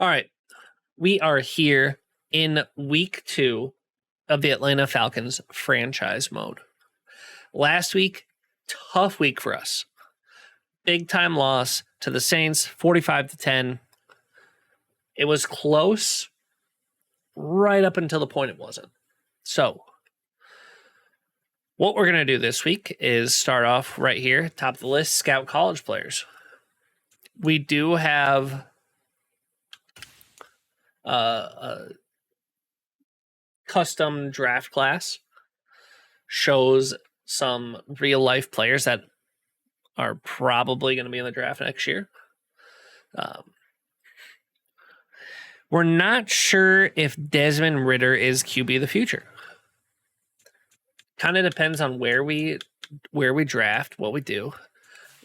All right. We are here in week 2 of the Atlanta Falcons franchise mode. Last week, tough week for us. Big time loss to the Saints, 45-10. It was close right up until the point it wasn't. So, what we're going to do this week is start off right here, top of the list, scout college players. We do have a custom draft class, shows some real life players that are probably going to be in the draft next year. We're not sure if Desmond Ridder is QB of the future. Kind of depends on where we draft, what we do.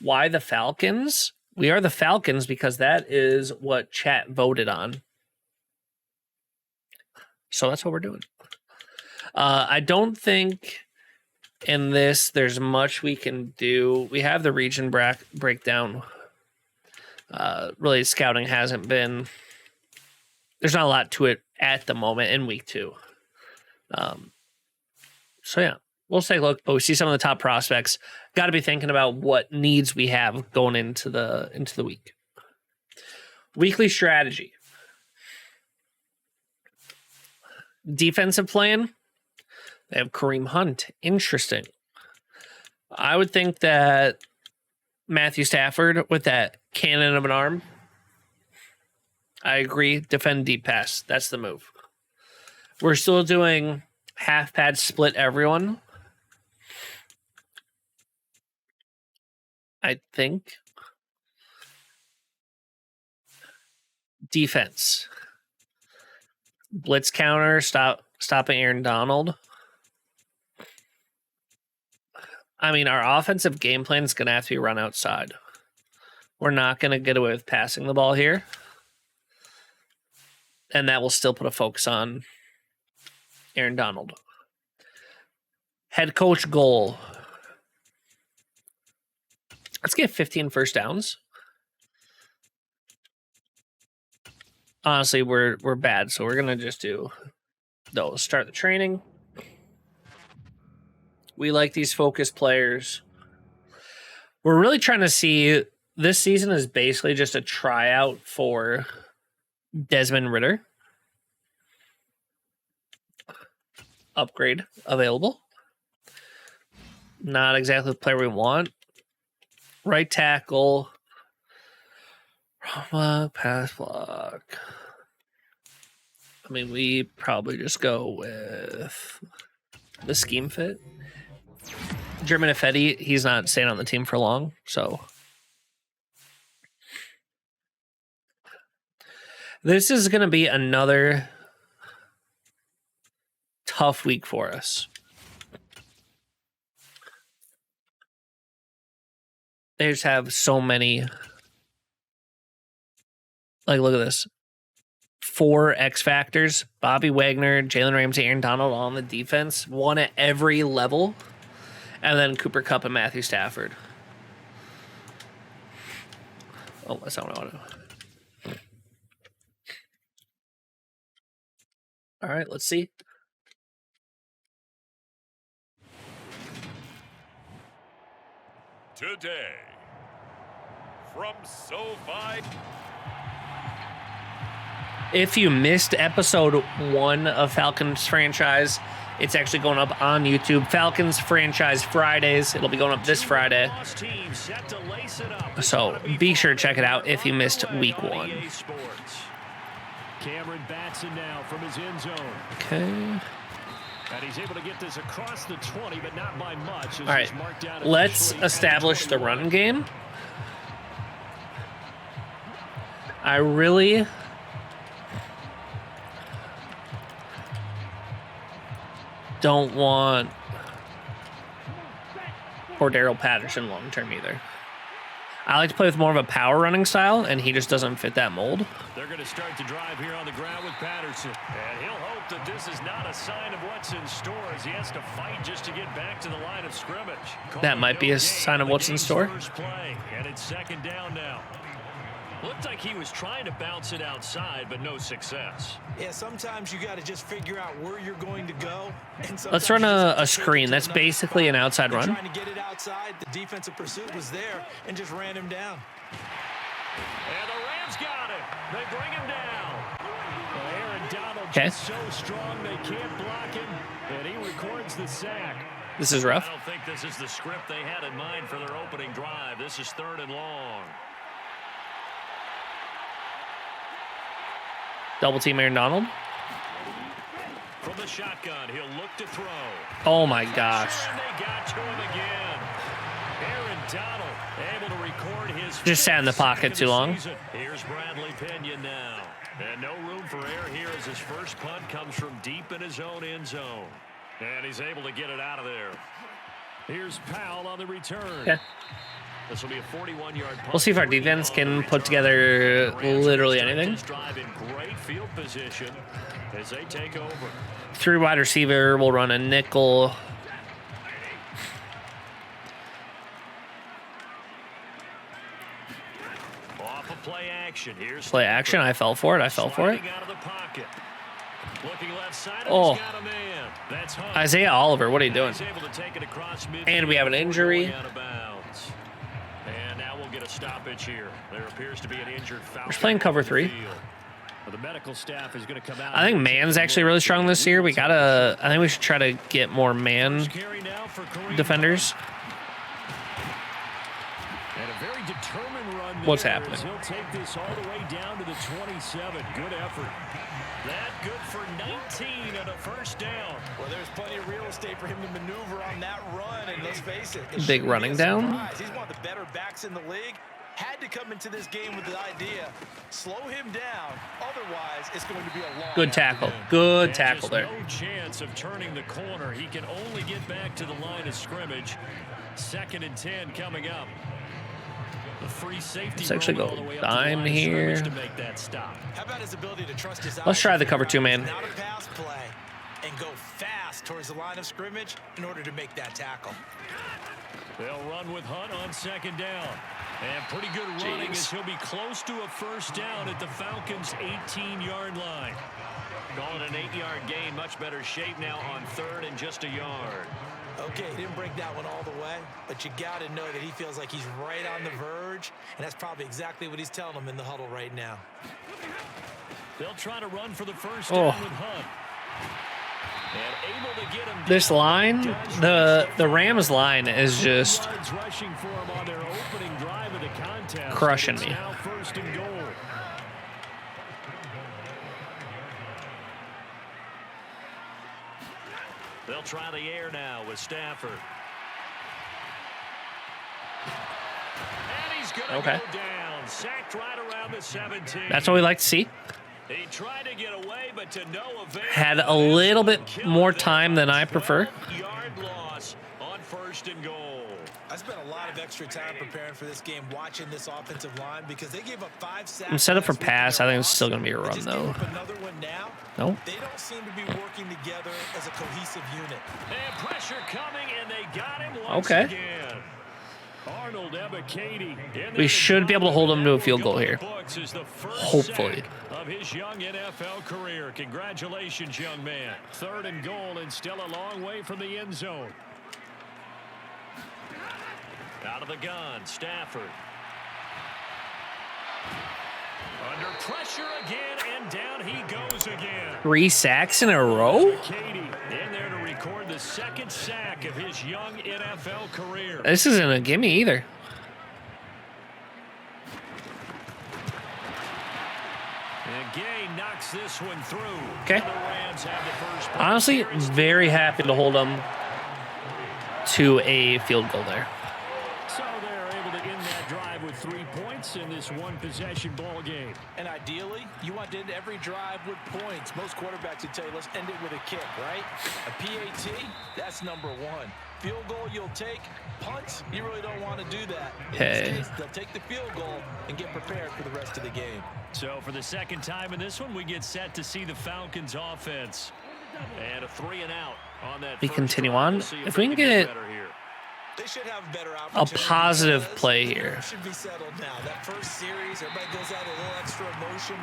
Why the Falcons? We are the Falcons because that is what chat voted on. So that's what we're doing. I don't think in this there's much we can do. We have the region breakdown. Really, scouting hasn't been... There's not a lot to it at the moment in week 2. So yeah, we'll take a look. But we see some of the top prospects. Got to be thinking about what needs we have going into the week. Weekly strategy. Defensive plan. They have Kareem Hunt. Interesting. I would think that Matthew Stafford with that cannon of an arm. I agree. Defend deep pass. That's the move. We're still doing half pad split everyone. I think. Defense. Blitz counter. Stopping Aaron Donald. I mean, our offensive game plan is going to have to be run outside. We're not going to get away with passing the ball here. And that will still put a focus on Aaron Donald. Head coach goal. Let's get 15 first downs. Honestly, we're bad, so we're going to just do those. Start the training. We like these focused players. We're really trying to see... This season is basically just a tryout for Desmond Ridder. Upgrade available. Not exactly the player we want. Right tackle. Pass block. I mean, we probably just go with the scheme fit. German Ifedi, he's not staying on the team for long, so... This is going to be another tough week for us. They just have so many. Like, look at this. 4 X Factors. Bobby Wagner, Jalen Ramsey, Aaron Donald on the defense. One at every level. And then Cooper Kupp and Matthew Stafford. Oh, that's not what I want to do. All right, let's see. Today, from SoFi. If you missed episode 1 of Falcons Franchise, it's actually going up on YouTube. Falcons Franchise Fridays. It'll be going up this Friday. So be sure to check it out if you missed week 1. Cameron Batson now from his end zone. Okay. And he's able to get this across the 20, but not by much. All right. Let's establish the run game. I really don't want Cordero Patterson long term either. I like to play with more of a power running style, and he just doesn't fit that mold. They're going to start the drive here on the ground with Patterson. And he'll hope that this is not a sign of what's in store as he has to fight just to get back to the line of scrimmage. That might be a sign of what's in store. And it's second down now. Looked like he was trying to bounce it outside, but no success. Yeah, sometimes you got to just figure out where you're going to go. And Let's run a screen. That's basically an outside run. Trying to get it outside. The defensive pursuit was there and just ran him down. And the Rams got it. They bring him down. Well, Aaron Donald just so strong they can't block him, and he records the sack. This is rough. I don't think this is the script they had in mind for their opening drive. This is 3rd and long. Double team Aaron Donald. From the shotgun, he'll look to throw. Oh my gosh. And they got to him again. Aaron Donald able to record his Just sat in the pocket too long. Here's Bradley Pinion now. And no room for error here as his first punt comes from deep in his own end zone. And he's able to get it out of there. Here's Powell on the return. Yeah. This will be a 41-yard punt. We'll see if our defense can put together literally anything. Drive in great field position as they take over. 3 wide receiver. We'll run a nickel. Off of play action. Here's Play action. I fell for it. I fell for it. out of the pocket. Looking left side. Oh. He's got a man. That's Hunt. Isaiah Oliver, what are you doing? He's able to take it across midfield. And we have an injury. Out of bounds. And now we'll get a stoppage here. There appears to be an injured Falcon. We're just playing cover 3. Well, the medical staff is going to come out. I think man's actually really strong this year. I think we should try to get more man defenders. And a very determined run. What's happening? He'll take this all the way down to the 27. Good effort. That good for 19 and a first down. Well, there's plenty of real estate for him to maneuver on that run, and let's face it. Big running down. He's one of the better backs in the league. Had to come into this game with the idea, slow him down. Otherwise, it's going to be a long. Good tackle. Good tackle there. No chance of turning the corner. He can only get back to the line of scrimmage. 2nd and 10 coming up. The free safety. Let's actually go dime here. To make that stop. How about his ability to trust his Let's try the cover 2 man. Not a pass play and go fast towards the line of scrimmage in order to make that tackle. They'll run with Hunt on 2nd down. And pretty good running as he'll be close to a first down at the Falcons' 18-yard line. Calling an 8-yard gain, much better shape now on 3rd and just a yard. Okay, he didn't break that one all the way, but you got to know that he feels like he's right on the verge, and that's probably exactly what he's telling them in the huddle right now. They'll try to run for the first down with Hunt. And able to get him This line, the Rams line is just rushing for him on their opening drive of the contest. crushing me. Now 1st and goal. They'll try the air now with Stafford. And he's going to go down. Sacked right around the 17. That's what we like to see. He tried to get away, but to no avail. Had a little bit more time than I prefer. Yard loss on 1st and goal. I spent a lot of extra time preparing for this game, watching this offensive line because they gave up 5 sacks. Instead of for pass, I think it's still going to be a run, though. Another one now. No. They don't seem to be working together as a cohesive unit. And pressure coming, and they got him once again. Arnold Ebiketie. We should be able to hold him to a field goal here. Hopefully. Of his young NFL career. Congratulations, young man. 3rd and goal, and still a long way from the end zone. Out of the gun, Stafford. Under pressure again, and down he goes again. 3 sacks in a row? Katie in there to record the 2nd sack of his young NFL career. This isn't a gimme either. And Gay knocks this one through. Okay. The Rams have the first point. Honestly, very happy to hold them to a field goal there. So they're able to end that drive with 3 points in this one-possession ball game. And ideally, you want to end every drive with points. Most quarterbacks would tell you, let's end it with a kick, right? A PAT, that's number 1. Field goal you'll take. Punts, you really don't want to do that. In this case, they'll take the field goal and get prepared for the rest of the game. So for the 2nd time in this one, we get set to see the Falcons offense. And a 3 and out on that. We continue on. If we can get They should have a better a opportunity. positive play here. Should be settled now. That first series, everybody goes out a little extra emotion.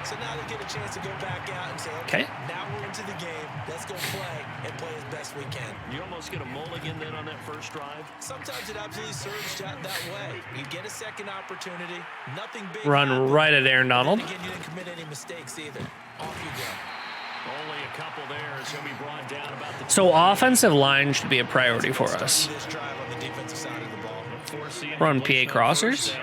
So now they get a chance to go back out and say, okay, now we're into the game. Let's go play and play as best we can. You almost get a mulligan then on that first drive. Sometimes it absolutely serves that way. You get a second opportunity. Nothing big. Run right at Aaron Donald. Again, you didn't commit any mistakes either. Off you go. Only a couple there, so he'll be brought down about the So offensive line should be a priority for us. This drive on the defensive side of the ball. Run PA crossers.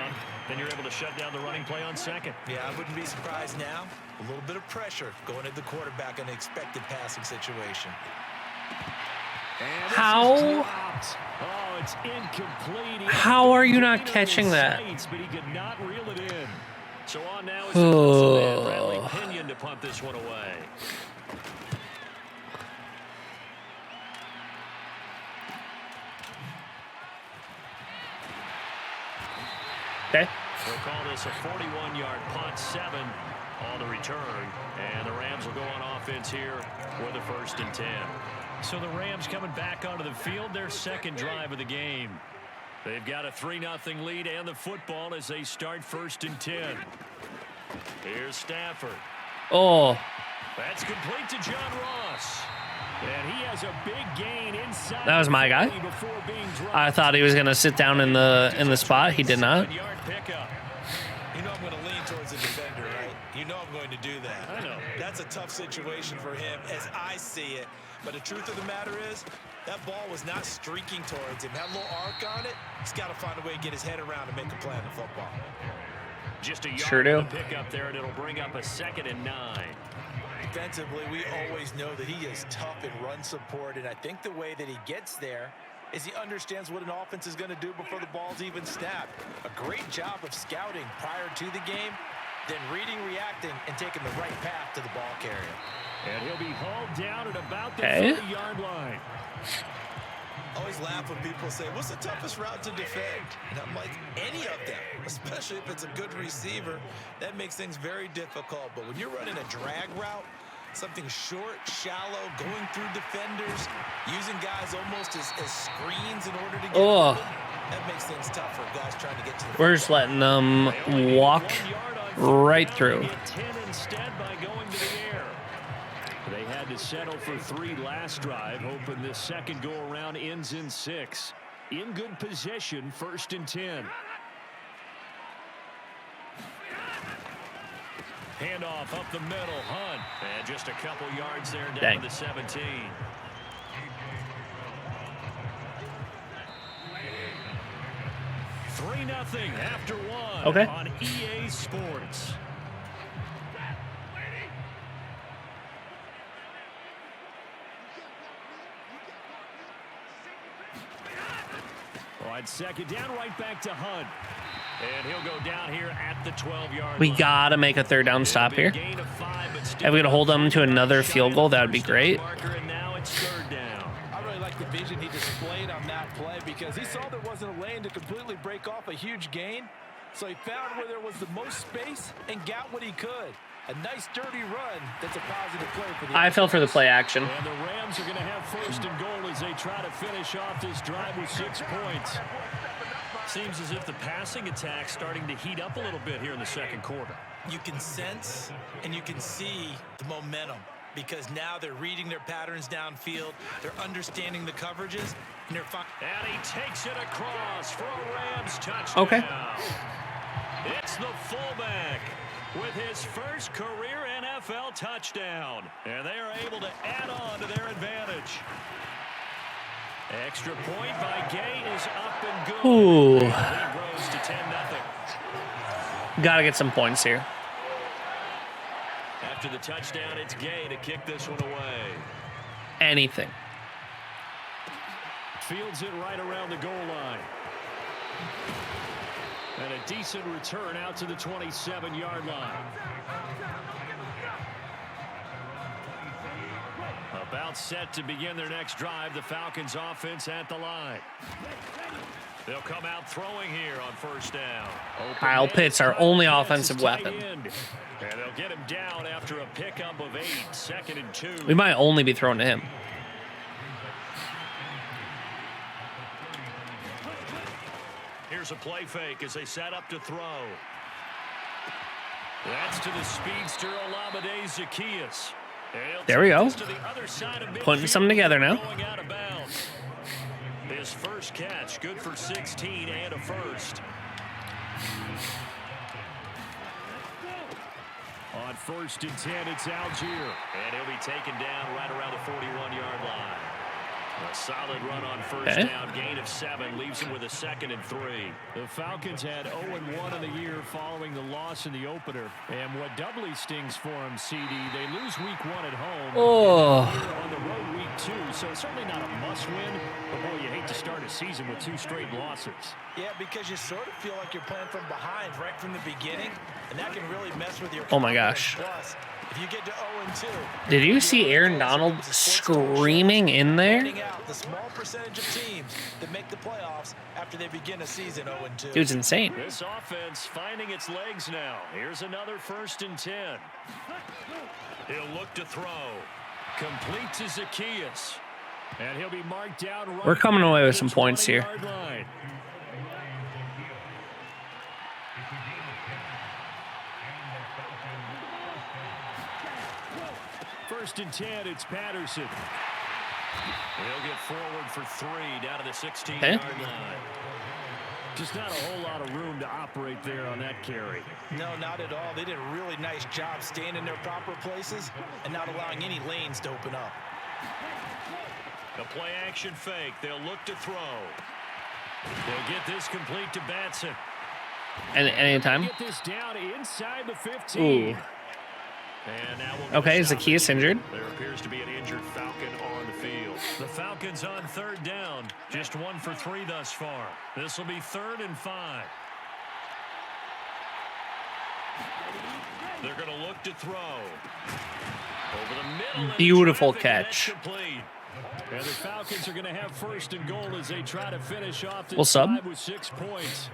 Then you're able to shut down the running play on second. Yeah, I wouldn't be surprised now. A little bit of pressure going at the quarterback in an expected passing situation. How? Oh, it's incomplete. How are you not catching that? But he could not reel it in. So on now is Oh. Bradley Pinion to punt this one away. Okay. They'll call this a 41-yard punt, 7 on the return. And the Rams will go on offense here with a 1st and 10. So the Rams coming back onto the field, their second drive of the game. They've got a 3-0 lead and the football as they start 1st and 10. Here's Stafford. Oh, That's complete to John Ross. And he has a big gain inside. that was my guy. Before being dropped. I thought he was gonna sit down in the spot. He did not. 7-yard pickup. You know I'm going to lean towards the defender, right? You know I'm going to do that. I know. That's a tough situation for him as I see it. But the truth of the matter is, that ball was not streaking towards him. That little arc on it, he's got to find a way to get his head around and make a play on the football. Just a yard Sure do. to pick up there, and it'll bring up a 2nd and 9. Defensively, we always know that he is tough in run support, and I think the way that he gets there is he understands what an offense is going to do before the ball's even snapped. A great job of scouting prior to the game, then reading, reacting, and taking the right path to the ball carrier. And he'll be hauled down at about the Okay. 30-yard line. I always laugh when people say, what's the toughest route to defend? And I'm like, any of them, especially if it's a good receiver. That makes things very difficult. But when you're running a drag route, something short, shallow, going through defenders, using guys almost as screens in order to get Oh. open, that makes things tough for guys trying to get to the We're just letting them walk 1 yard on right fourth through. down. Get 10 instead by going to the air. They had to settle for 3 last drive, hoping this second go-around ends in 6. In good position, 1st and 10. Handoff up the middle, Hunt. And just a couple yards there down Dang. to the 17. Three 0 after 1 Okay. on EA Sports. On 2nd down, right back to Hunt. And he'll go down here at the 12-yard We line. gotta make a 3rd down stop here. Gain of 5, but still If we could hold them to another field goal, that would be first great. marker, and now it's 3rd down. I really like the vision he displayed on that play because he saw there wasn't a lane to completely break off a huge gain. So he found where there was the most space and got what he could. A nice dirty run that's a positive play for the I fell for the play action. And the Rams are going to have 1st and goal as they try to finish off this drive with 6 points. Seems as if the passing attack's starting to heat up a little bit here in the second quarter. You can sense and you can see the momentum because now they're reading their patterns downfield. They're understanding the coverages, and they're fine. And he takes it across for a Rams touchdown. Okay. It's the fullback with his first career NFL touchdown. And they are able to add on to their advantage. Extra point by Gay is up and good. Ooh. Lead rose to 10-0. Gotta get some points here. After the touchdown, it's Gay to kick this one away. Anything. Fields it right around the goal line. And a decent return out to the 27-yard line. About set to begin their next drive. The Falcons offense at the line. They'll come out throwing here on 1st down. Kyle Pitts, our only offensive weapon. And they'll get him down after a pickup of 8. 2nd and 2. We might only be throwing to him. here's a play fake as they set up to throw. That's to the speedster Olamide Zaccheaus. There we go. Putting some together now. His first catch, good for 16 and a first. On 1st and 10, it's Algier. And he'll be taken down right around the 41-yard line. A solid run on first down, gain of 7, leaves him with a 2nd and 3. The Falcons had 0-1 in the year following the loss in the opener. And what doubly stings for them, CD, they lose week 1 at home. On the road week 2, so it's certainly not a must-win. But, boy, you hate to start a season with 2 straight losses. Yeah, because you sort of feel like you're playing from behind right from the beginning, and that can really mess with your Oh, my gosh. Plus, if you get to 0-2, did you see Aaron Donald screaming in there? The small percentage of teams that make the playoffs after they begin a season 0-2. Dude's insane. This offense finding its legs now. Here's another 1st and 10. He'll look to throw. Complete to Zaccheaus. And he'll be marked down right. We're coming away with some points here. First and 10, it's Patterson. He'll get forward for 3 down to the 16-yard line. Just not a whole lot of room to operate there on that carry. No, not at all. They did a really nice job staying in their proper places and not allowing any lanes to open up. A play-action fake. They'll look to throw. They'll get this complete to Batson. And anytime. Get this down inside the 15. Ooh. And now we'll okay, Zaccheaus injured. There appears to be an injured Falcon on the field. The Falcons on 3rd down. Just 1 for 3 thus far. This will be 3rd and 5. They're going to look to throw. Over the middle. Beautiful catch. And the Falcons are going to have 1st and goal as they try to finish off this we'll sub. drive with 6 points.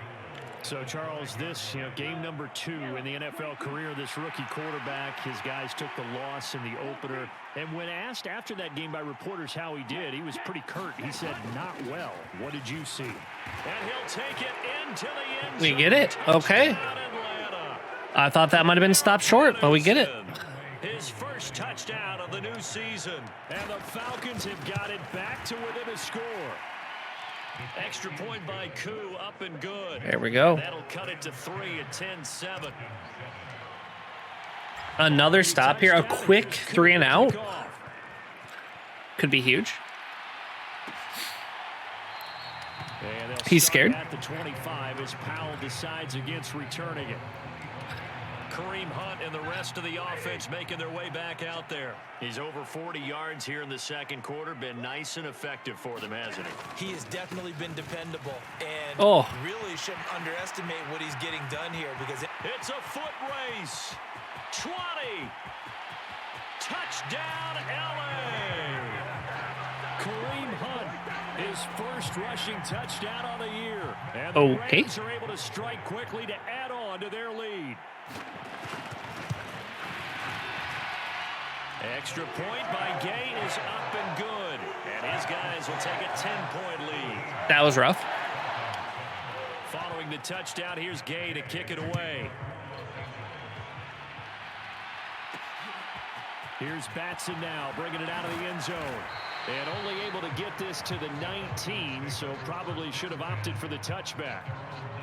So, Charles, this game number 2 in the NFL career, this rookie quarterback, his guys took the loss in the opener. And when asked after that game by reporters how he did, he was pretty curt. He said, not well. What did you see? And he'll take it into the end zone. We get it. Okay. I thought that might have been stopped short, but we get it. His first touchdown of the new season. And the Falcons have got it back to within a score. Extra point by Koo, up and good. There we go. That'll cut it to 3 at 10-7. Another stop here. A quick 3 and out. Could be huge. He's scared. At the 25 as Powell decides against returning it. Kareem Hunt and the rest of the offense making their way back out there. He's over 40 yards here in the 2nd quarter. Been nice and effective for them, hasn't he? He has definitely been dependable. And really shouldn't underestimate what he's getting done here because it's a foot race. 20. Touchdown, LA. Kareem Hunt, his first rushing touchdown on the year. And the Raiders are able to strike quickly to add on to their lead. Extra point by Gay is up and good. And his guys will take a 10-point lead. That was rough. Following the touchdown, here's Gay to kick it away. Here's Batson now, bringing it out of the end zone. And only able to get this to the 19, so probably should have opted for the touchback.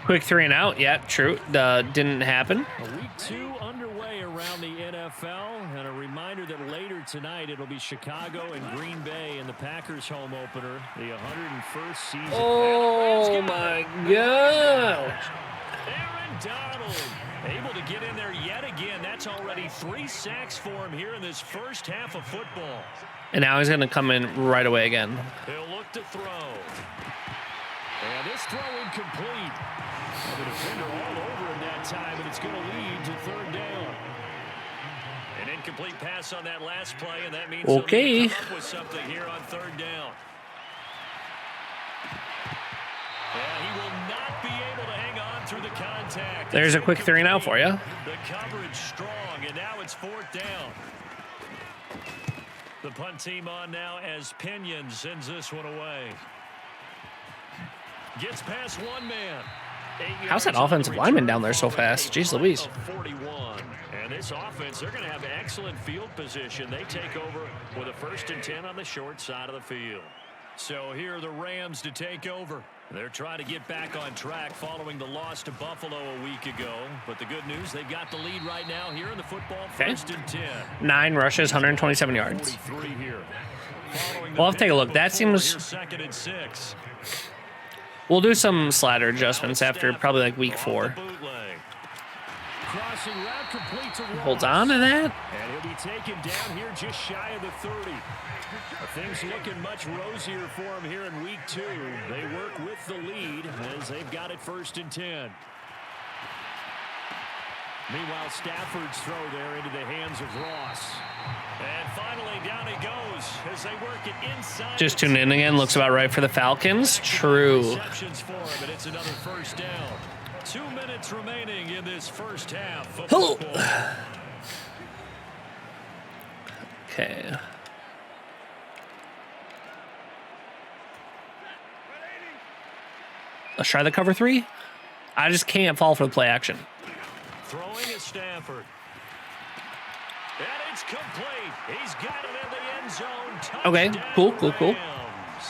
Quick 3 and out. Yeah, true. Didn't happen. Week 2 underway around the NFL. And a reminder that later tonight it'll be Chicago and Green Bay in the Packers home opener. The 101st season. Oh, my gosh. Aaron Donald able to get in there yet again. That's already 3 sacks for him here in this first half of football. And now he's going to come in right away again. He'll look to throw. And this throw incomplete. The defender all over him that time, and it's going to lead to 3rd down. An incomplete pass on that last play, and that means okay. he'll come up with something here on 3rd down. And he will not be able to hang on through the contact. There's a quick 3 and out for you. The coverage strong, and now it's 4th down. The punt team on now as Pinion sends this one away. Gets past one man. How's that offensive lineman down there so fast? Jeez Louise. 41. And this offense, they're going to have excellent field position. They take over with a 1st and 10 on the short side of the field. So here are the Rams to take over. They're trying to get back on track following the loss to Buffalo a week ago. But the good news, they've got the lead right now here in the football. 1st and 10. 9 rushes, 127 yards. 43 here. We'll have to take a look. That seems... 2nd and 6. We'll do some slider adjustments after probably like week 4. Holds on to that. And he'll be taken down here just shy of the 30. Things looking much rosier for him here in week 2. They work with the lead as they've got it 1st and 10. Meanwhile, Stafford's throw there into the hands of Ross. And finally, down he goes as they work it inside. Just tuned in again. Looks about right for the Falcons. True. Receptions for him, and it's another 1st down. 2 minutes remaining in this first half of Oh. football. Okay. Let's try the cover 3. I just can't fall for the play action. Throwing is Stafford. And it's complete. He's got it in the end zone. Okay, cool. Rams.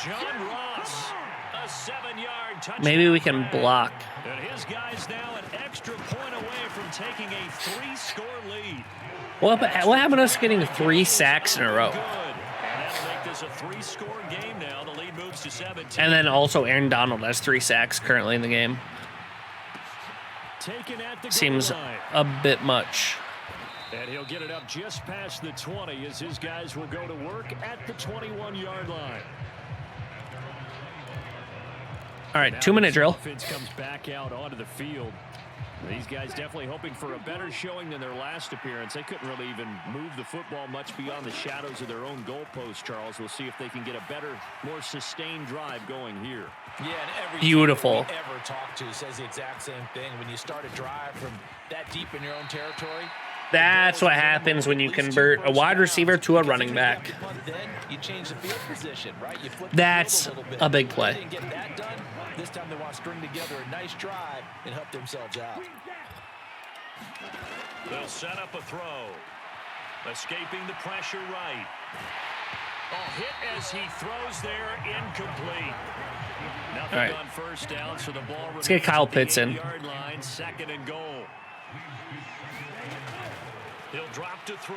John Ross, a 7-yard touchdown. Maybe we can block. And his guys now an extra point away from taking a 3-score lead. What happened to us getting 3 sacks in a row? Good. And that'll make this a 3-score game now. The lead moves to 17. And then also Aaron Donald has 3 sacks currently in the game. Taken at the Seems goal line. a bit much. And he'll get it up just past the 20 as his guys will go to work at the 21-yard line. All right, 2-minute drill. Offense comes back out onto the field. These guys definitely hoping for a better showing than their last appearance. They couldn't really even move the football much beyond the shadows of their own goalpost, Charles. We'll see if they can get a better, more sustained drive going here. Yeah, and every Beautiful. team we ever talk to says the exact same thing. When you start a drive from that deep in your own territory, That's what happens when you convert a wide receiver to a running back. then you change the field position, right? You flip the That's field a little bit. a big They play. didn't get that done. This time they want to string together a nice drive and help themselves out. They'll set up a throw. Escaping the pressure right. A hit as he throws there, incomplete. Nothing All right. on 1st down, so the ball Let's get Kyle Pitts in. 8-yard line, 2nd and goal. He'll drop to throw.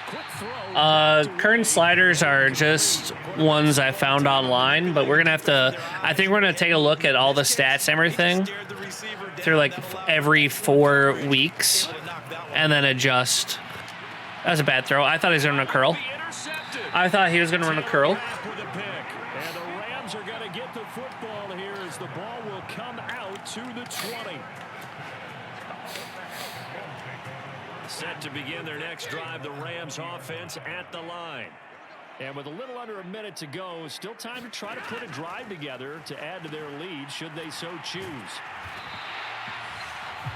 Quick throw. Current sliders are just ones I found online, but we're gonna have to. I think we're gonna take a look at all the stats and everything through like every 4 weeks, and then adjust. That was a bad throw. I thought he was gonna run a curl. I thought he was gonna run a curl. With a pick. And the Rams are going to get the football here as the ball will come out to the 20. Set to begin their next drive, the Rams offense at the line. And with a little under a minute to go, still time to try to put a drive together to add to their lead should they so choose.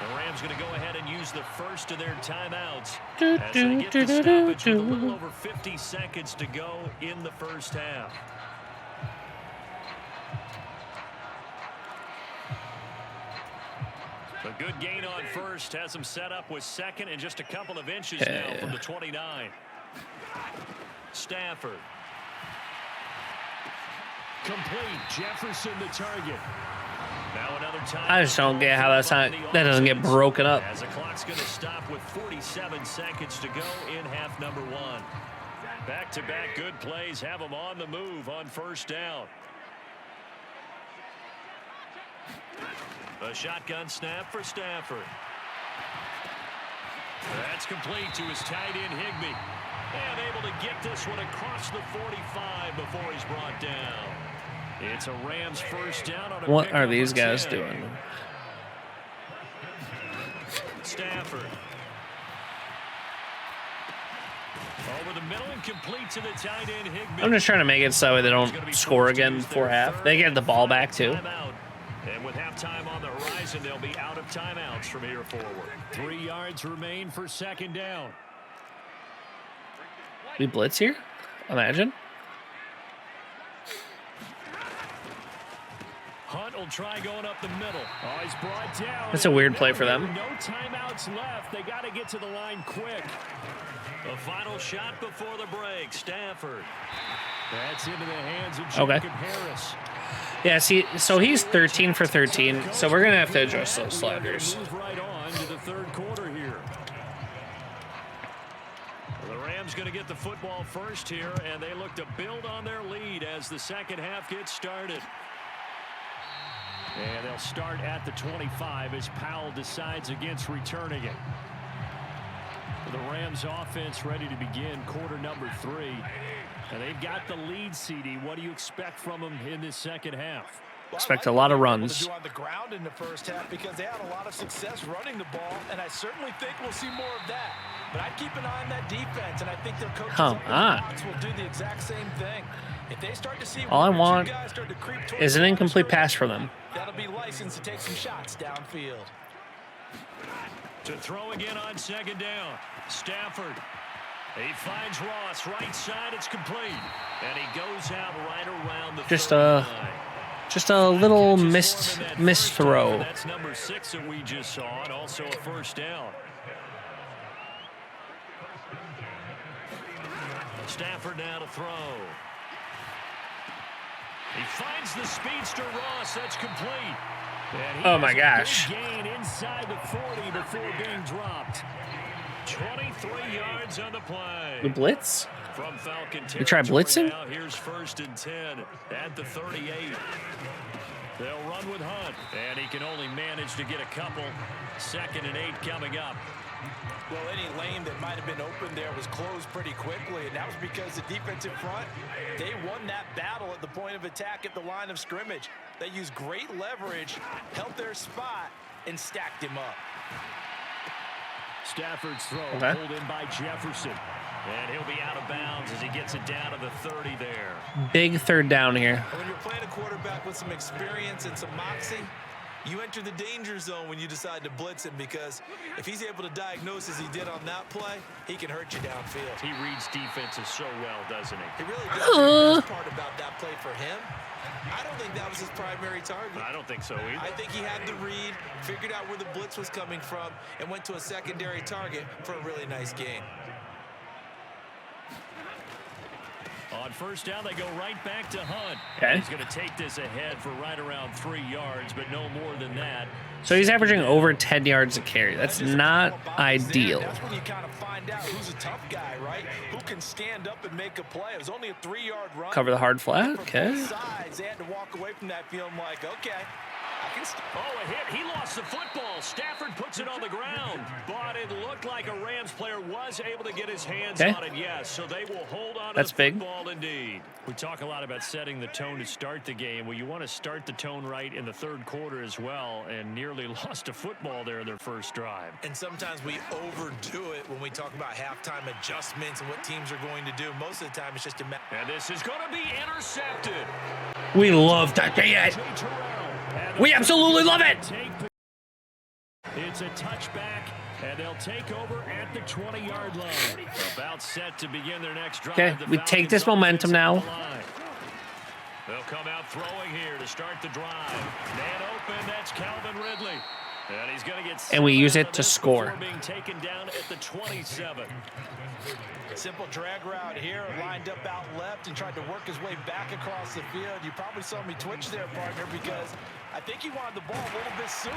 The Rams going to go ahead and use the first of their timeouts as they get the stoppage with a little over 50 seconds to go in the first half. A good gain on first has them set up with 2nd and just a couple of inches now from the 29. Stafford. Complete. Jefferson the target. Now another time. I just don't get how that doesn't get broken up. As the clock's going to stop with 47 seconds to go in half number 1. Back-to-back good plays have them on the move on 1st down. A shotgun snap for Stafford. That's complete to his tight end Higbee. And able to get this one across the 45 before he's brought down. It's a Rams 1st down on a What pick are number these guys 10. doing? Stafford. Over the middle and complete to the tight end Higbee. I'm just trying to make it so they don't score again before half. They get the ball back too. Timeout. And with halftime on the horizon, they'll be out of timeouts from here forward. 3 yards remain for 2nd down. We blitz here? Imagine. Hunt try going up the middle. Oh, he's brought down. That's a weird play for them. No timeouts left. They got to get to the line quick. The final shot before the break. Stafford. That's into the hands of Jacob Harris. Yeah, see, so he's 13 for 13, so we're going to have to adjust those sliders. Move right on to the third quarter here. The Rams going to get the football first here, and they look to build on their lead as the second half gets started. And they'll start at the 25 as Powell decides against returning it. The Rams offense ready to begin quarter number 3. And they've got the lead, CD. What do you expect from them in this second half? Expect a lot of runs. On the ground in the first half because they had a lot of success running the ball, and I certainly think we'll see more of that. But I'd keep an eye on that defense, and I think their coaches will do the exact same thing. If they start to see all I want is an incomplete pass for them. That'll be licensed to take some shots downfield. To throw again on second down. Stafford. He finds Ross right side. It's complete, and he goes out right around the just a little missed throw. That's number 6 that we just saw, and also a first down. Stafford now to throw. He finds the speedster Ross. That's complete. Oh my gosh! Gain inside the 40 before being dropped. 23 yards on the play. The blitz? From Falcon you try blitzing? now, here's 1st and 10 at the 38. They'll run with Hunt, and he can only manage to get a couple. 2nd and 8 coming up. Well, any lane that might have been open there was closed pretty quickly, and that was because the defensive front, they won that battle at the point of attack at the line of scrimmage. They used great leverage, held their spot, and stacked him up. Stafford's throw pulled in by Jefferson. And he'll be out of bounds as he gets it down to the 30 there. Big third down here. When you're playing a quarterback with some experience and some moxie, you enter the danger zone when you decide to blitz him, because if he's able to diagnose as he did on that play, he can hurt you downfield. He reads defenses so well, doesn't he? He really does. The best part about that play for him, I don't think that was his primary target. I don't think so either. I think he had the read, figured out where the blitz was coming from, and went to a secondary target for a really nice gain. On first down, they go right back to Hunt. Okay. He's going to take this ahead for right around 3 yards, but no more than that. So he's averaging over 10 yards a carry. That's not ideal. That's when you kind of find out who's a tough guy, right? Who can stand up and make a play. It was only a 3-yard run. Cover the hard flat. Okay. Sides, they had to walk away from that feeling like, okay. A hit. He lost the football. Stafford puts it on the ground. But it looked like a Rams player was able to get his hands on it, yes. So they will hold on to the football indeed. We talk a lot about setting the tone to start the game. Well, you want to start the tone right in the third quarter as well, and nearly lost a football there in their first drive. And sometimes we overdo it when we talk about halftime adjustments and what teams are going to do. Most of the time, it's just a matter. And this is going to be intercepted. We love that. We absolutely love it. It's a touchback, and they'll take over at the 20-yard line. About set to begin their next drive. Okay, we take this momentum now. They'll come out throwing here to start the drive. Man open, that's Calvin Ridley. And he's going to get, and we use it to score. Being taken down at the 27. Simple drag route here, lined up out left and tried to work his way back across the field. You probably saw me twitch there, partner, because I think he wanted the ball a little bit sooner.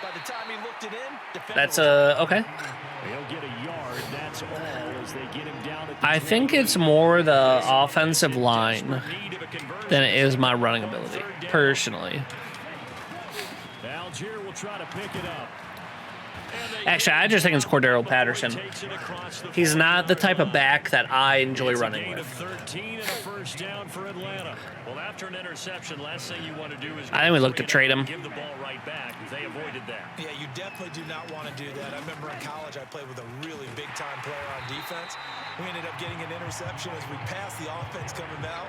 By the time he looked it in, that's okay. He'll get a yard. That's all as they get him down at the I think it's more the offensive line than it is my running ability, personally. Algier will try to pick it up. Actually, I just think it's Cordero Patterson. He's not the type of back that I enjoy running with. 13 and a first down for Atlanta. Well, after an interception, last thing you want to do is I think we look to trade him. Give the ball right back. They avoided that. Yeah, you definitely do not want to do that. I remember in college I played with a really big-time player on defense. We ended up getting an interception as we passed the offense coming out.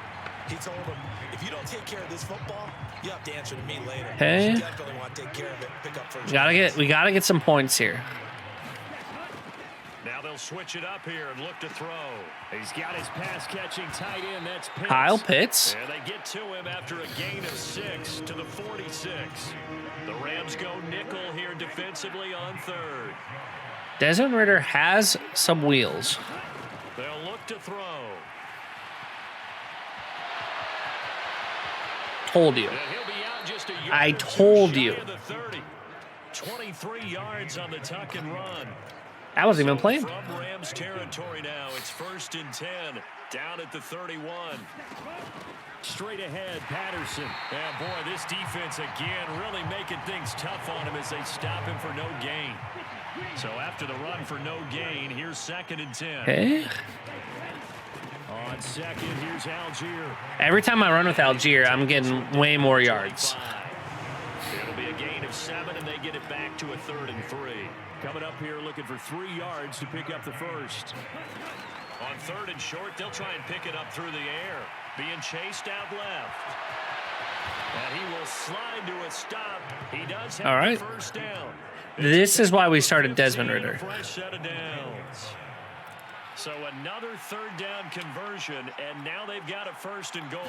He told him, if you don't take care of this football, you have to answer to me later. Okay. You definitely want to take care of it. Pick up first. We gotta get some points here. Now they'll switch it up here and look to throw. He's got his pass-catching tight end. That's Pitts. Kyle Pitts. And they get to him after a gain of 6 to the 46. The Rams go nickel here defensively on third. Desmond Ridder has some wheels. They'll look to throw. Told you. And he'll be out just a yard I or two told shy you. of the 30. 23 yards on the tuck and run. That wasn't even So planned. from Rams territory now, it's 1st and 10, down at the 31. Straight ahead, Patterson. And boy, this defense again really making things tough on him as they stop him for no gain. So after the run for no gain, here's 2nd and 10. Okay. On second, here's Algier. Every time I run with Algier, I'm getting way more yards. It'll be a gain of 7, and they get it back to a 3rd and 3. Coming up here looking for 3 yards to pick up the first. On 3rd and short, they'll try and pick it up through the air. Being chased out left. And he will slide to a stop. He does have All right. the first down. This is why we started Desmond Ridder. Fresh set of downs. So another 3rd down conversion, and now they've got a 1st and goal.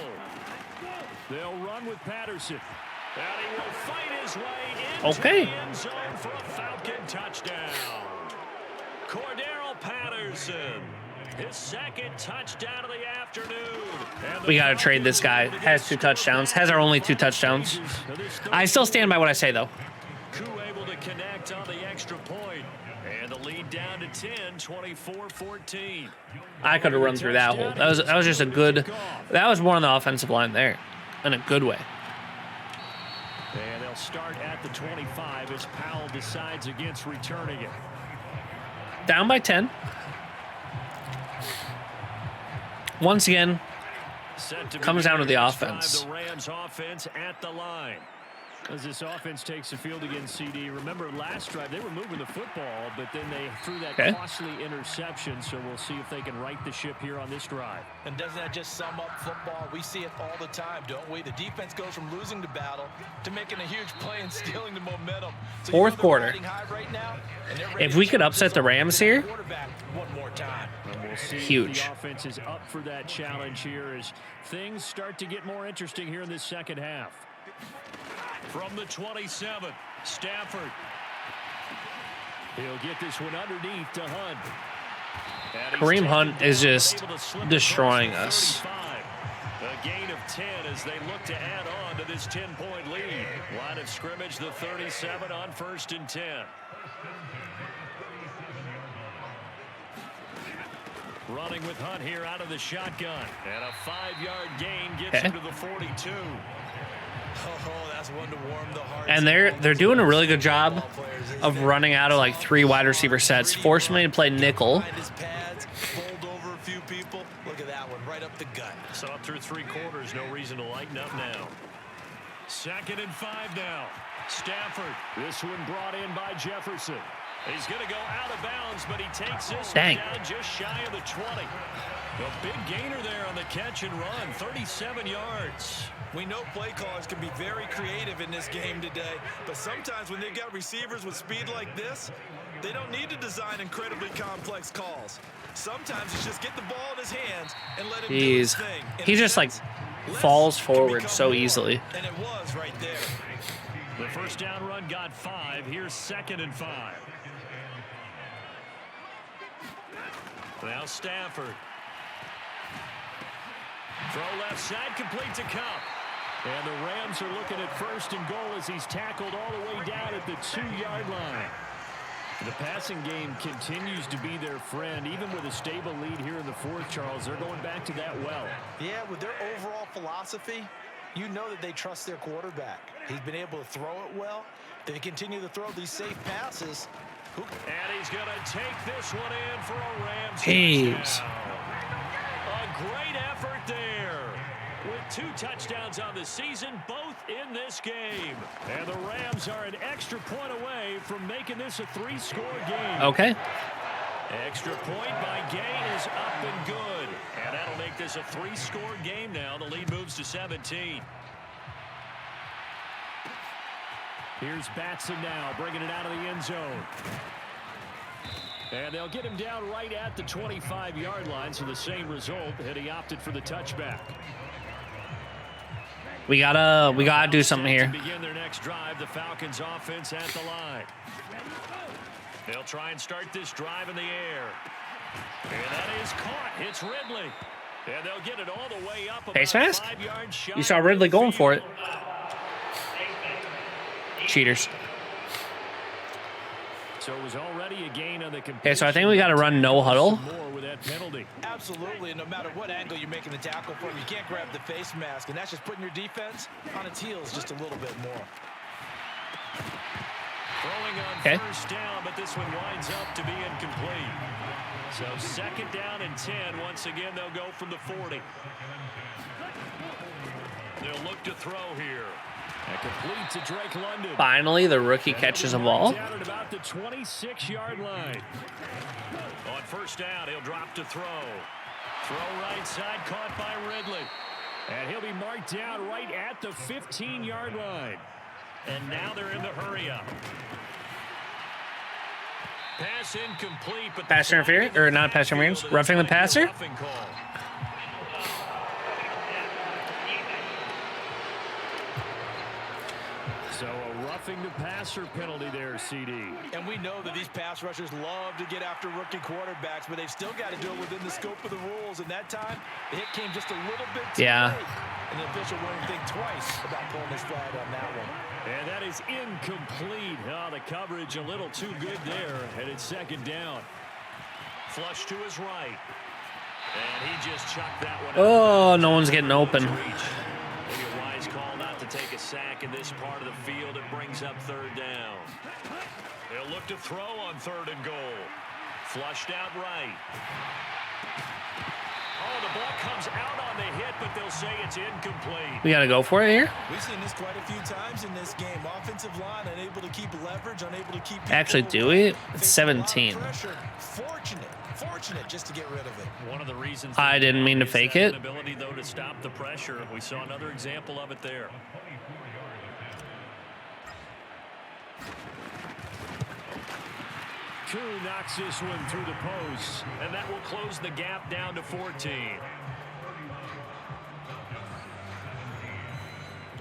They'll run with Patterson. And he will fight his way into Okay. the end zone for a Falcon touchdown. Cordero Patterson, his 2nd touchdown of the afternoon. And We got to trade this guy. Has 2 touchdowns. Has our only 2 touchdowns. I still stand by what I say, though. Coup able to connect on the extra point. And the lead down to 10, 24-14. I could have run through that hole. That was just a good. That was more on the offensive line there, in a good way. And they'll start at the 25 as Powell decides against returning it. Down by 10. Once again, Set to comes down to the begin this drive, offense. The Rams offense at the line. As this offense takes the field against CD, remember last drive they were moving the football, but then they threw that Okay. costly interception, so we'll see if they can right the ship here on this drive. And doesn't that just sum up football? We see it all the time, don't we? The defense goes from losing the battle to making a huge play and stealing the momentum. So Fourth quarter. riding high right now, and they're ready If to we could challenge upset this the Rams here, quarterback one more time. And we'll see Huge. if the offense is up for that challenge here as things start to get more interesting here in this second half. From the 27, Stafford. He'll get this one underneath to Hunt. And he's Kareem taken Hunt down, is just able to slip destroying across the us. 35. A gain of 10 as they look to add on to this 10-point lead. Line of scrimmage, the 37 on 1st and 10. Running with Hunt here out of the shotgun. And a 5-yard gain gets Okay. him to the 42. Oh, that's one to warm the heart. and they're doing a really good job of running out of like 3 wide receiver sets, forcing me to play nickel. Behind his pads, bowled over a few people. Look at that one, right up the gut. So up through 3 quarters, no reason to lighten up now. 2nd and 5 now. Stafford. This one brought in by Jefferson. He's going to go out of bounds, but he takes this Dang. one down just shy of the 20. A big gainer there on the catch and run, 37 yards. We know play callers can be very creative in this game today, but sometimes when they've got receivers with speed like this, they don't need to design incredibly complex calls. Sometimes it's just get the ball in his hands and let him do his thing. In He a just like sense, less falls can forward become so more, easily. And it was right there. The first down run got 5. Here's 2nd and 5. Now Stafford. Throw left side, complete to Cup. And the Rams are looking at 1st and goal as he's tackled all the way down at the 2-yard line. The passing game continues to be their friend. Even with a stable lead here in the 4th, Charles, they're going back to that well. Yeah, with their overall philosophy, you know that they trust their quarterback. He's been able to throw it well. They continue to throw these safe passes. And he's going to take this one in for a Rams Jeez. touchdown. A great effort there. With 2 touchdowns on the season, both in this game. And the Rams are an extra point away from making this a 3-score game. Okay. Extra point by Gay is up and good. And that'll make this a 3-score game now. The lead moves to 17. Here's Batson now, bringing it out of the end zone. And they'll get him down right at the 25-yard line, so the same result, and he opted for the touchback. We gotta do something here. To begin their next drive, the Falcons offense at the line. They'll try and start this drive in the air. And that is caught. It's Ridley. And they'll get it all the way up. Face mask? You saw Ridley going for it. Cheaters. So it was already a gain on the completion. Okay, so I think we got to run no huddle. More with that penalty. Absolutely, and no matter what angle you're making the tackle from, you can't grab the face mask, and that's just putting your defense on its heels just a little bit more. Throwing on first down, but this one winds up to be incomplete. So second down and 10. Once again, they'll go from the 40. They'll look to throw here. And complete to Drake London. Finally, the rookie catches a ball. Down at about the 26-yard line. On first down, he'll drop to throw. Throw right side, caught by Ridley. And he'll be marked down right at the 15-yard line. And now they're in the hurry-up. Pass incomplete, but Pass interference, or not pass interference, roughing the passer. So a roughing the passer penalty there, CD. And we know that these pass rushers love to get after rookie quarterbacks, but they've still got to do it within the scope of the rules. And that time, the hit came just a little bit too late. And the official won't think twice about pulling his flag on that one. And that is incomplete. Oh, the coverage a little too good there. And it's second down. Flush to his right. And he just chucked that one. Oh, no one's getting open. Maybe a wise call not to take a sack in this part of the field. It brings up third down. They'll look to throw on third and goal. Flushed out right. Oh, the ball comes out on the hit, but they'll say it's incomplete. We got to go for it here. We've seen this quite a few times in this game. Offensive line unable to keep leverage, unable to keep. Actually, do we? It's 17. Fortunate just to get rid of it. One of the reasons I didn't mean to fake it. Ability though to stop the pressure. We saw another example of it there. True knocks this one through the post, and that will close the gap down to 14.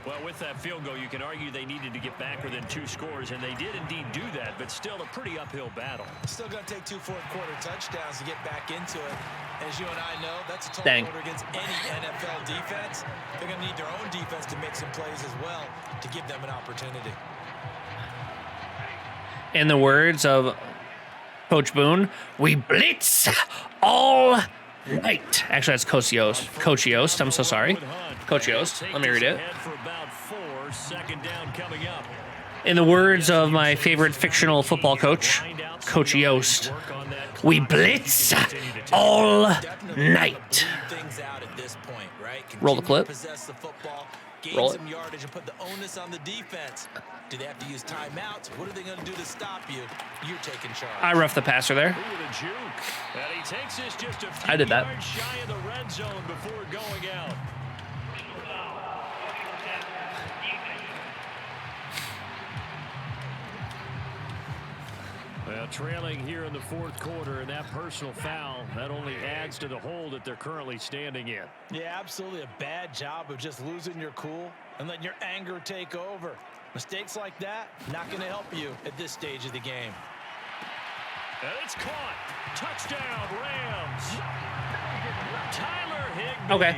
Well, with that field goal, you can argue they needed to get back within 2 scores, and they did indeed do that, but still a pretty uphill battle. Still going to take 2 fourth-quarter touchdowns to get back into it. As you and I know, that's a tall order against any NFL defense. They're going to need their own defense to make some plays as well to give them an opportunity. In the words of Coach Boone, we blitz all night. Actually, that's Coach Yost. Coach Yost, I'm so sorry. Coach Yost, let me read it. In the words of my favorite fictional football coach, Coach Yost, we blitz all night. Roll the clip. Roll it. Some yardage and put the onus on the defense. Do they have to use timeouts? What are they going to do to stop you? You're taking charge. I roughed the passer there. I did that. Shy of the red zone before going out. Well, trailing here in the fourth quarter, and that personal foul, that only adds to the hole that they're currently standing in. Yeah, absolutely a bad job of just losing your cool and letting your anger take over. Mistakes like that, not going to help you at this stage of the game. And it's caught. Touchdown, Rams. Tyler Higbee. Okay.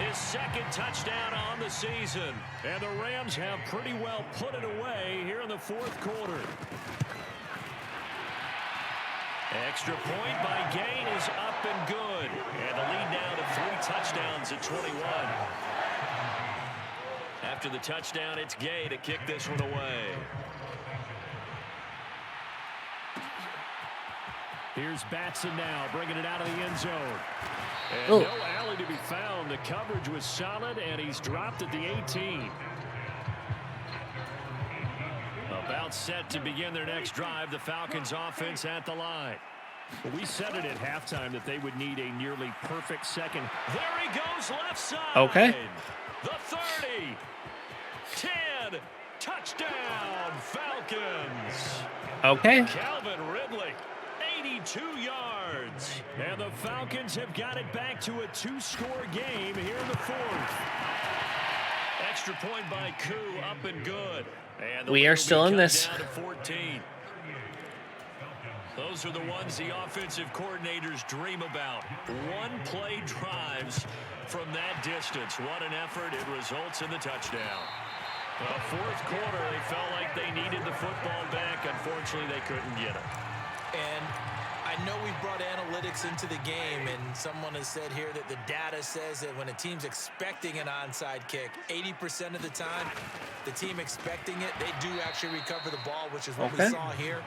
His second touchdown on the season. And the Rams have pretty well put it away here in the fourth quarter. Extra point by Gain is up and good. And the lead now to 3 touchdowns at 21. After the touchdown, it's Gay to kick this one away. Here's Batson now, bringing it out of the end zone. And no alley to be found. The coverage was solid, and he's dropped at the 18. About set to begin their next drive, the Falcons offense at the line. Well, we said it at halftime that they would need a nearly perfect second. There he goes, left side. Okay. The 30. 10. Touchdown, Falcons. Okay. Calvin Ridley. 82 yards. And the Falcons have got it back to a 2-score game here in the fourth. Extra point by Koo, up and good. And we are still in this. Down to 14. Those are the ones the offensive coordinators dream about. One-play drives from that distance. What an effort. It results in the touchdown. Fourth quarter, they felt like they needed the football back. Unfortunately, they couldn't get it. And I know we've brought analytics into the game, and someone has said here that the data says that when a team's expecting an onside kick, 80% of the time, the team expecting it, they do actually recover the ball, which is what we saw here.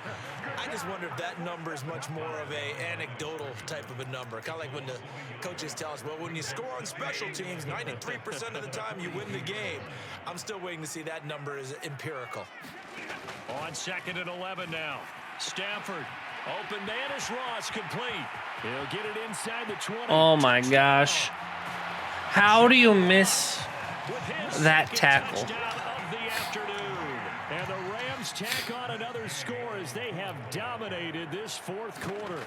I just wonder if that number is much more of a anecdotal type of a number. Kind of like when the coaches tell us, well, when you score on special teams, 93% of the time you win the game. I'm still waiting to see that number is empirical. On 2nd and 11 now. Stafford. Open man is Ross, complete. He'll get it inside the 20. Oh my gosh. How do you miss that tackle? Of the afternoon. And the Rams tack on another score as they have dominated this fourth quarter.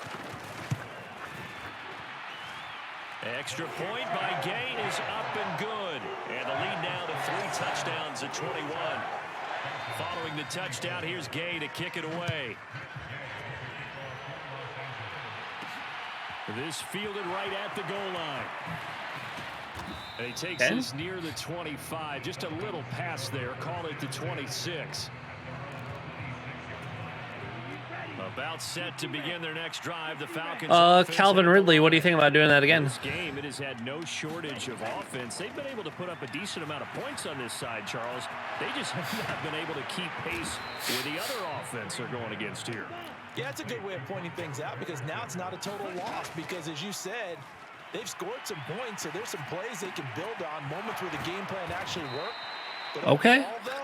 Extra point by Gay is up and good. And the lead now to 3 touchdowns at 21. Following the touchdown, here's Gay to kick it away. This fielded right at the goal line. And he takes this near the 25. Just a little pass there. Call it the 26. About set to begin their next drive. The Falcons. Calvin Ridley, what do you think about doing that again? This game, it has had no shortage of offense. They've been able to put up a decent amount of points on this side, Charles. They just have not been able to keep pace with the other offense they're going against here. Yeah, it's a good way of pointing things out because now it's not a total loss because, as you said, they've scored some points, so there's some plays they can build on, moments where the game plan actually worked. But overall, though,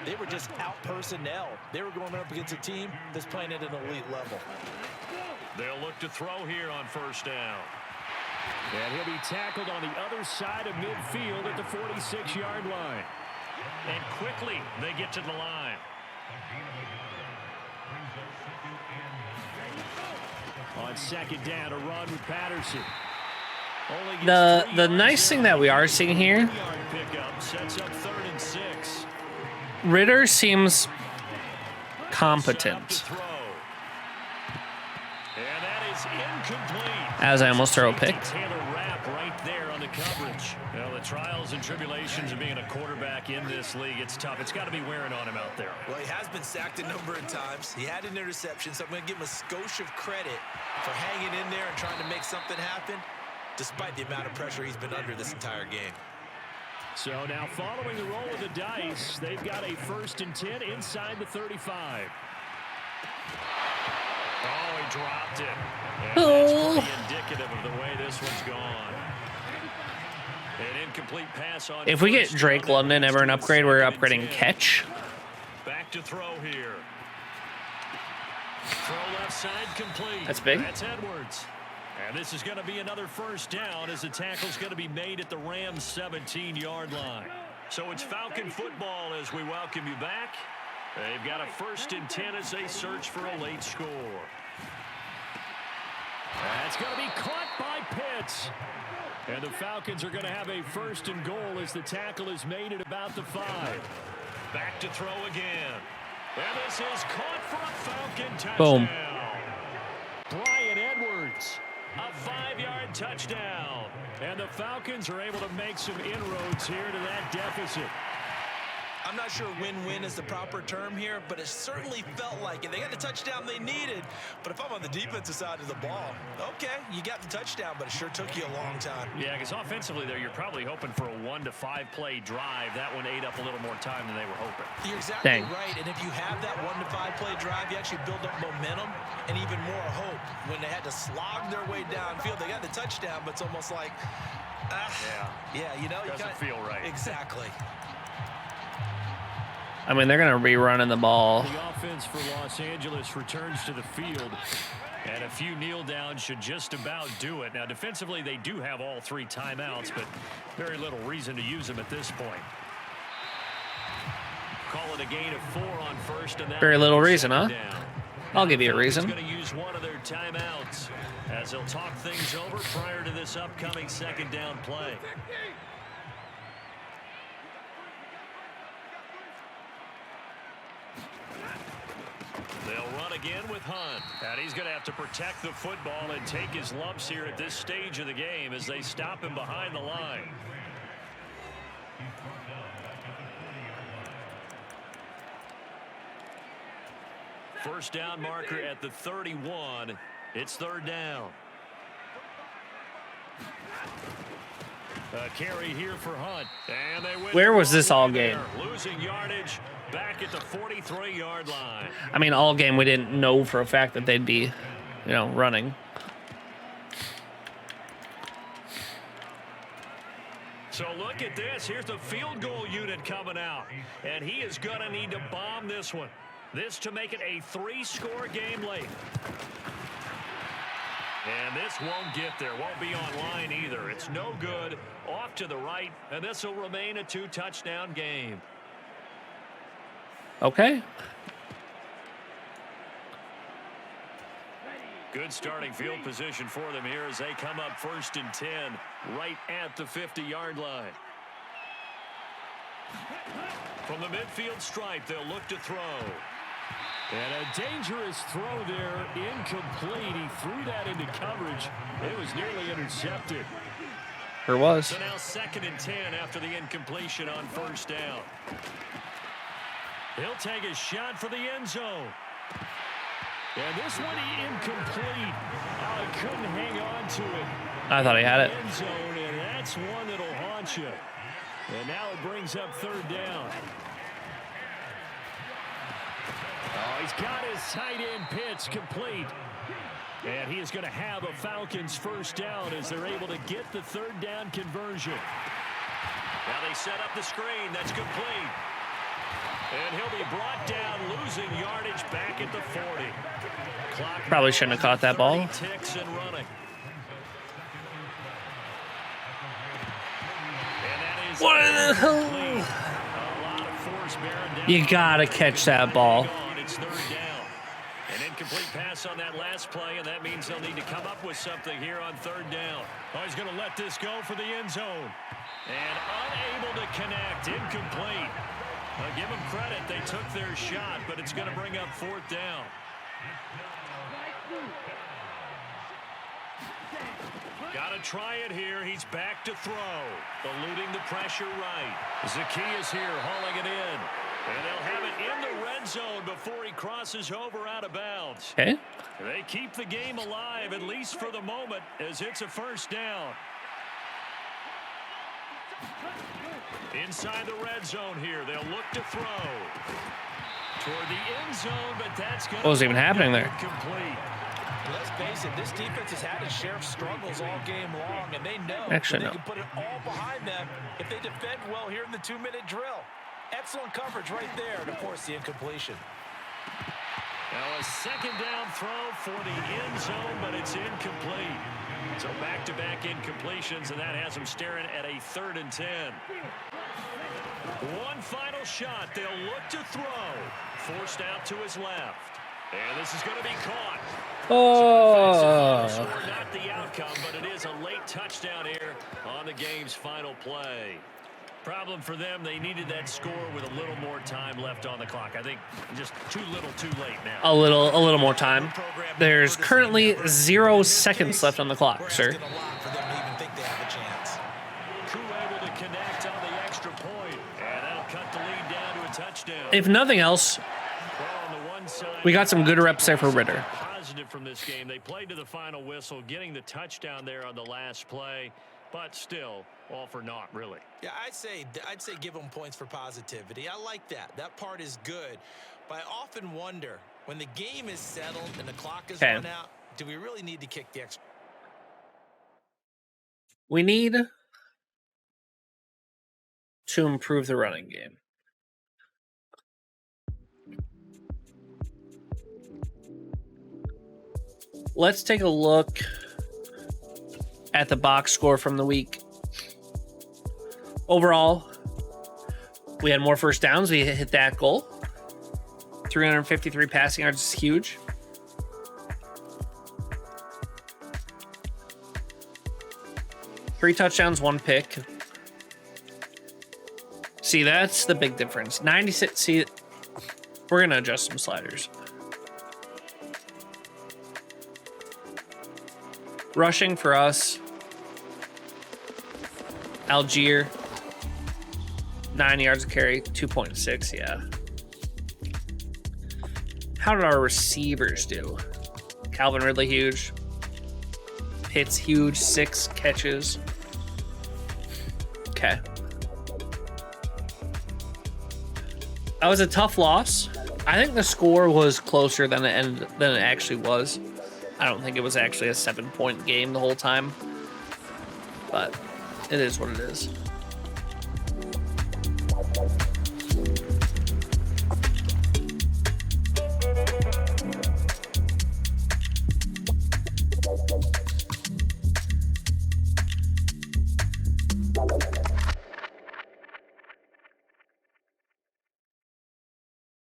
they were just out personnel. They were going up against a team that's playing at an elite level. They'll look to throw here on first down. And he'll be tackled on the other side of midfield at the 46-yard line. And quickly, they get to the line. On 2nd down, a run with Patterson. The nice thing that we are seeing here, Ritter seems competent. As I almost throw a pick. Right there on the coverage. Well, the trials and tribulations of being a quarterback in this league, it's tough. It's got to be wearing on him out there. Well, he has been sacked a number of times. He had an interception, so I'm going to give him a skosh of credit for hanging in there and trying to make something happen, despite the amount of pressure he's been under this entire game. So now following the roll of the dice, they've got a 1st and 10 inside the 35. Oh, he dropped it. And that's pretty indicative of the way this one's gone. An incomplete pass on. If we get Drake London ever an upgrade, we're upgrading catch. Back to throw here. Throw left side complete. That's big. That's Edwards. And this is going to be another first down as the tackle's going to be made at the Rams' 17-yard line. So it's Falcon football as we welcome you back. They've got a 1st and 10 as they search for a late score. That's going to be caught by Pitts. And the Falcons are going to have a 1st and goal as the tackle is made at about the 5. Back to throw again. And this is caught for a Falcon touchdown. Boom. Brian Edwards. A 5-yard touchdown. And the Falcons are able to make some inroads here to that deficit. I'm not sure win-win is the proper term here, but it certainly felt like it. They got the touchdown they needed, but if I'm on the defensive side of the ball, okay, you got the touchdown, but it sure took you a long time. Yeah, because offensively there, you're probably hoping for a 1 to 5 play drive. That one ate up a little more time than they were hoping. You're exactly right, and if you have that 1 to 5 play drive, you actually build up momentum and even more hope. When they had to slog their way downfield, they got the touchdown, but it's almost like, yeah, you know, doesn't feel right. Exactly. I mean, they're going to be running the ball. The offense for Los Angeles returns to the field, and a few kneel downs should just about do it. Now, defensively, they do have all 3 timeouts, but very little reason to use them at this point. Call it a gain of 4 on first, and that very little reason, huh? down. I'll give you a He's reason. going to use one of their timeouts as he'll talk things over prior to this upcoming second down play. They'll run again with Hunt. And he's going to have to protect the football and take his lumps here at this stage of the game as they stop him behind the line. First down marker at the 31. It's third down. A carry here for Hunt. And they win. Where was this all game? Losing yardage back at the 43-yard line. I mean, all game we didn't know for a fact that they'd be, running. So look at this. Here's the field goal unit coming out. And he is going to need to bomb this one. This to make it a 3-score game late. And this won't get there. Won't be online either. It's no good. Off to the right. And this will remain a 2-touchdown game. Okay. Good starting field position for them here as they come up 1st and 10 right at the 50-yard line. From the midfield stripe, they'll look to throw. And a dangerous throw there, incomplete. He threw that into coverage. It was nearly intercepted. There was. So now 2nd and 10 after the incompletion on 1st down. He'll take a shot for the end zone. And this one incomplete. Oh, he couldn't hang on to it. I thought he had it. End zone, and that's one that'll haunt you. And now it brings up 3rd down. Oh, he's got his tight end pitch complete. And he is going to have a Falcons 1st down as they're able to get the 3rd down conversion. Now they set up the screen. That's complete. And he'll be brought down, losing yardage back at the 40. Clock Probably shouldn't have caught that ball. ticks and running. What in the hell? You gotta catch that ball. It's 3rd down. An incomplete pass on that last play, and that means they'll need to come up with something here on 3rd down. Oh, he's going to let this go for the end zone. And unable to connect, incomplete. Give them credit, they took their shot, but it's going to bring up 4th down. Got to try it here. He's back to throw. Eluding the pressure right. Zacchaeus here hauling it in. And they'll have it in the red zone before he crosses over out of bounds. Okay. They keep the game alive, at least for the moment, as it's a 1st down. Inside the red zone here, they'll look to throw. Toward the end zone, but that's going to... What was even happening there? Complete. Let's face it, this defense has had its share of struggles all game long, and they know Actually, they no. can put it all behind them if they defend well here in the 2-minute drill. Excellent coverage right there to force the incompletion. Now a 2nd down throw for the end zone, but it's incomplete. So back-to-back incompletions, and that has them staring at a 3rd and 10. One final shot. They'll look to throw. Forced out to his left. And this is going to be caught. Oh. So not the outcome, but it is a late touchdown here on the game's final play. Problem for them, they needed that score with a little more time left on the clock. I think just too little too late now. A little more time. There's currently 0 seconds left on the clock, sir. Crew able to connect on the extra point, and that'll cut the lead down to a touchdown. If nothing else, Well, on the one side, we got some good reps there for Ritter. Positive from this game. They played to the final whistle, getting the touchdown there on the last play, but still all for naught, really. Yeah, I'd say give them points for positivity. I like that. That part is good. But I often wonder, when the game is settled and the clock is run out, do we really need to kick the extra? We need to improve the running game. Let's take a look at the box score from the week. Overall, we had more first downs. We hit that goal. 353 passing yards is huge. 3 touchdowns, 1 pick. See, that's the big difference. 96. See, we're going to adjust some sliders. Rushing for us. Algier. 9 yards of carry, 2.6. Yeah. How did our receivers do? Calvin Ridley, huge. Pitts, huge. 6 catches. Okay. That was a tough loss. I think the score was closer than it actually was. I don't think it was actually a 7-point game the whole time. But it is what it is.